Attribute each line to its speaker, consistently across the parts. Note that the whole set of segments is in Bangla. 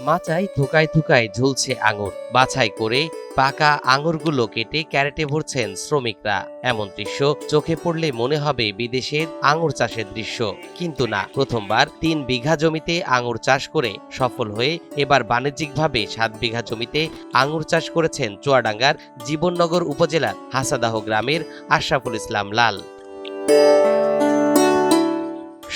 Speaker 1: মাচায় থুকায় থুকায় ঝুলছে আঙুর, বাছাই করে পাকা আঙুরগুলো কেটে ক্যারেটে ভরছেন শ্রমিকরা। এমন দৃশ্য চোখে পড়লে মনে হবে বিদেশের আঙুর চাষের দৃশ্য, কিন্তু না। প্রথমবার 3 বিঘা জমিতে আঙুর চাষ করে সফল হয়ে এবার বাণিজ্যিকভাবে 7 বিঘা জমিতে আঙুর চাষ করেছেন চুয়াডাঙ্গার জীবননগর উপজেলার হাসাদাহ গ্রামের আশরাফুল ইসলাম লাল।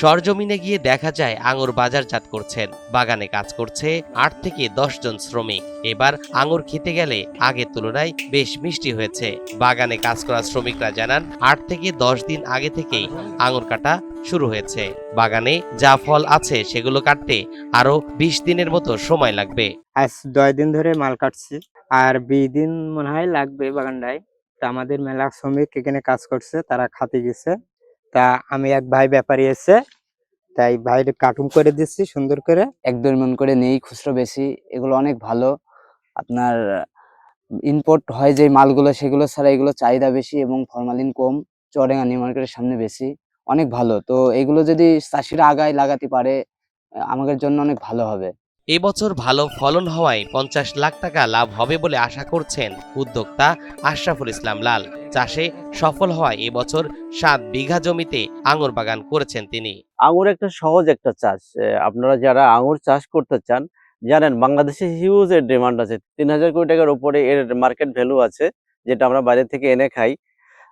Speaker 1: সরজমিনে গিয়ে দেখা যায় আঙুর বাজারজাত করছেন, বাগানে কাজ করছে 8 থেকে 10 জন শ্রমিক। এবার আঙুর খেতে গেলে আগের তুলনায় বেশ মিষ্টি হয়েছে। বাগানে কাজ করা শ্রমিকরা জানান 8 থেকে 10 দিন আগে থেকেই আঙুর কাটা শুরু হয়েছে। বাগানে যা ফল আছে সেগুলো কাটতে আরো 20 দিনের মতো সময় লাগবে।
Speaker 2: আজ 10 দিন ধরে মাল কাটছি, আর 20 দিন মনে হয় লাগবে বাগানটায়। তা আমাদের মেলা শ্রমিক এখানে কাজ করছে, তারা খাতে গেছে। তা আমি এক ভাই ব্যাপারী এসে, তাই ভাইরে কার্টুন করে দিচ্ছি সুন্দর করে।
Speaker 3: 1-2 মণ করে নেই, খুচরো বেশি। এগুলো অনেক ভালো। আপনার ইম্পোর্ট হয় যে মালগুলো, সেগুলো ছাড়া এগুলো চাহিদা বেশি এবং ফরমালিন কম। চুয়াডাঙ্গা নিউ মার্কেটের সামনে বেশি, অনেক ভালো। তো এগুলো যদি চাষিরা আগায় লাগাতে পারে আমাদের জন্য অনেক ভালো হবে।
Speaker 1: এবছর ভালো ফলন হওয়ায় 50 লাখ টাকা লাভ হবে বলে আশা করছেন উদ্যোক্তা আশরাফুল ইসলাম লাল। চাষে সফল হওয়ায় এবছর 7 বিঘা জমিতে আঙুর বাগান করেছেন তিনি।
Speaker 4: আঙুর একটা সহজ একটা চাষ। আপনারা যারা আঙুর চাষ করতে চান জানেন বাংলাদেশে হিউজ এর ডিমান্ড আছে। 3000 কোটি টাকার উপরে এর মার্কেট ভ্যালু আছে, যেটা আমরা বাইরে থেকে এনে খাই।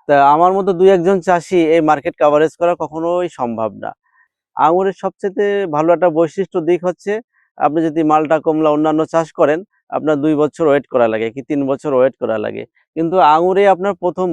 Speaker 4: তা আমার মতো 2-1 জন চাষি এই মার্কেট কভারেজ করা কখনোই সম্ভব না। আঙুরের সবচেয়ে ভালো একটা বৈশিষ্ট্য দিক হচ্ছে, আপনি যদি মালটা কমলা অন্যান্য চাষ করেন আপনার 2 বছর ওয়েট করা লাগে কি 3 বছর ওয়েট করা লাগে, কিন্তু আঙুরে আপনার প্রথম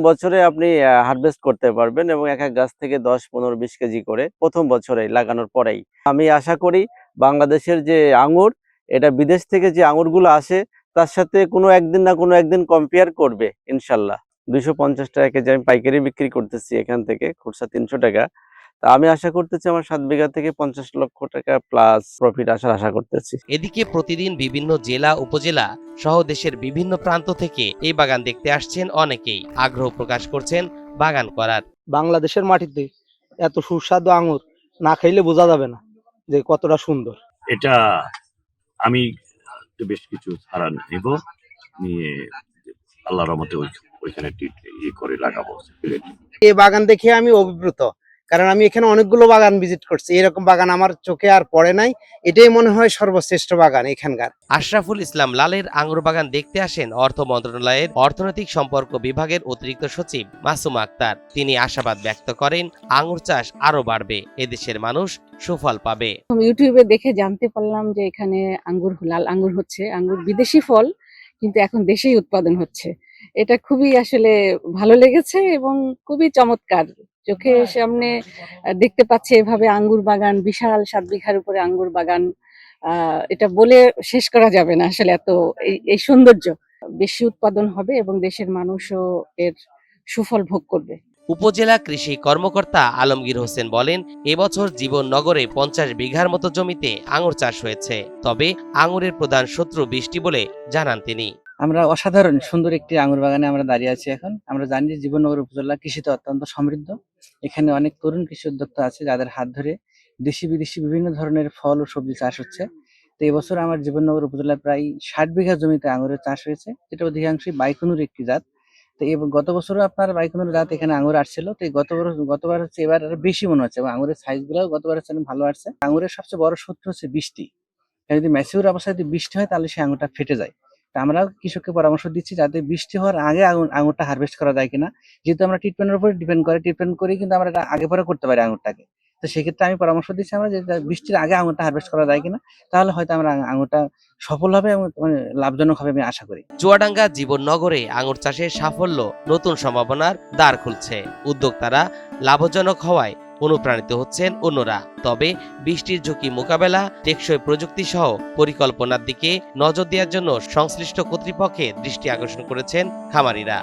Speaker 4: বছরে আপনি হারভেস্ট করতে পারবেন এবং এক এক গাছ থেকে 10, 15, 20 কেজি করে প্রথম বছরেই লাগানোর পরেই। আমি আশা করি বাংলাদেশের যে আঙুর, এটা বিদেশ থেকে যে আঙুরগুলো আসে তার সাথে কোনো একদিন না কোনো একদিন কম্পেয়ার করবে ইনশাল্লাহ। 250 টাকা কেজি আমি পাইকারি বিক্রি করতেছি এখান থেকে, খুচরা 300 টাকা। তা আমি আশা করতেছি আমার 7 বিঘা থেকে 50 লক্ষ টাকা প্লাস প্রফিট আসার আশা করতেছি।
Speaker 1: এদিকে প্রতিদিন বিভিন্ন জেলা উপজেলা সহ দেশের বিভিন্ন প্রান্ত থেকে এই বাগান দেখতে আসছেন অনেকেই। আগ্রহ প্রকাশ করছেন বাগান করার।
Speaker 5: বাংলাদেশের মাটিতে এত সুস্বাদু আঙুর না খাইলে বোঝা যাবে না যে কতটা সুন্দর।
Speaker 6: এটা আমি বেশ কিছু ছাড়া নেব, নিয়ে আল্লাহর রহমতে ওইখানে করে লাগাবো।
Speaker 5: এই বাগান দেখে আমি অভিভূত, কারণ আমি এখানে অনেকগুলো বাগান ভিজিট করছি, এরকম বাগান আমার চোখে আর পড়ে নাই। এটাই মনে হয় সর্বশ্রেষ্ঠ বাগান এখানকার।
Speaker 1: আশরাফুল ইসলাম লালের আঙুর বাগান দেখতে আসেন অর্থ মন্ত্রণালয়ের অর্থনৈতিক সম্পর্ক বিভাগের অতিরিক্ত সচিব মাসুমা আক্তার। তিনি আশাবাদ ব্যক্ত করেন আঙুর চাষ আরো বাড়বে, এদেশের মানুষ সুফল পাবে।
Speaker 7: ইউটিউবে দেখে জানতে পারলাম যে এখানে লাল আঙ্গুর হচ্ছে। আঙ্গুর বিদেশি ফল, কিন্তু এখন দেশেই উৎপাদন হচ্ছে। এটা খুবই আসলে ভালো লেগেছে এবং খুবই চমৎকার। চোখের সামনে দেখতে পাচ্ছি এভাবে আঙ্গুর বাগান, বিশাল 7 বিঘার উপরে আঙ্গুর বাগান। এটা বলে শেষ করা যাবে না আসলে, এত এই সৌন্দর্য। বেশি উৎপাদন হবে এবং দেশের মানুষও এর সুফল ভোগ করবে।
Speaker 1: উপজেলা কৃষি কর্মকর্তা আলমগীর হোসেন বলেন, এবছর জীবননগরে 50 বিঘার মতো জমিতে আঙুর চাষ হয়েছে। তবে আঙুরের প্রধান শত্রু বৃষ্টি বলে জানান তিনি।
Speaker 3: আমরা অসাধারণ সুন্দর একটি আঙুর বাগানে আমরা দাঁড়িয়ে আছি এখন। আমরা জানি যে জীবননগর উপজেলা কৃষিতে অত্যন্ত সমৃদ্ধ। এখানে অনেক তরুণ কৃষি উদ্যোক্তা আছে যাদের হাত ধরে দেশি বিদেশি বিভিন্ন ধরনের ফল ও সবজি চাষ হচ্ছে। তো এবছর আমার জীবননগর উপজেলায় প্রায় 60 বিঘা জমিতে আঙুরের চাষ হয়েছে, যেটা অধিকাংশই বাইকুনুর একটি জাত। তো গত বছরও আপনার বাইকুনুর জাত এখানে আঙুর আসছিল। তো গতবার হচ্ছে, এবার আরো বেশি মনে হচ্ছে এবং আঙুরের সাইজ গুলাও গতবার হচ্ছে ভালো আসছে। আঙুরের সবচেয়ে বড় শত্রু হচ্ছে বৃষ্টি। যদি ম্যাচিউর অবস্থায় যদি বৃষ্টি হয় তাহলে সেই আঙুরটা ফেটে যায়। আমরা কৃষককে পরামর্শ দিচ্ছি যাতে বৃষ্টি হওয়ার আগে আঙুরটা হারভেস্ট করা যায় কিনা। যেহেতু আমরা ট্রিটমেন্টের উপরে ডিপেন্ড করি, কিন্তু আমরা আগে পরে করতে পারি আঙুরটাকে। তো সেক্ষেত্রে আমি পরামর্শ দিচ্ছি আমরা যে বৃষ্টির আগে আঙুরটা হারভেস্ট করা যায় কিনা, তাহলে হয়তো আমরা আঙুরটা সফল হবে এবং লাভজনক হবে আমি আশা করি।
Speaker 1: চুয়াডাঙ্গা জীবননগরে আঙুর চাষের সাফল্য নতুন সম্ভাবনার দ্বার খুলছে। উদ্যোক্তারা লাভজনক হওয়ায় অনুপ্রাণিত হচ্ছেন অন্যরা। তবে বৃষ্টির ঝুঁকি মোকাবেলা, টেকসই প্রযুক্তি সহ পরিকল্পনার দিকে নজর দেওয়ার জন্য সংশ্লিষ্ট কর্তৃপক্ষের দৃষ্টি আকর্ষণ করেছেন খামারিরা।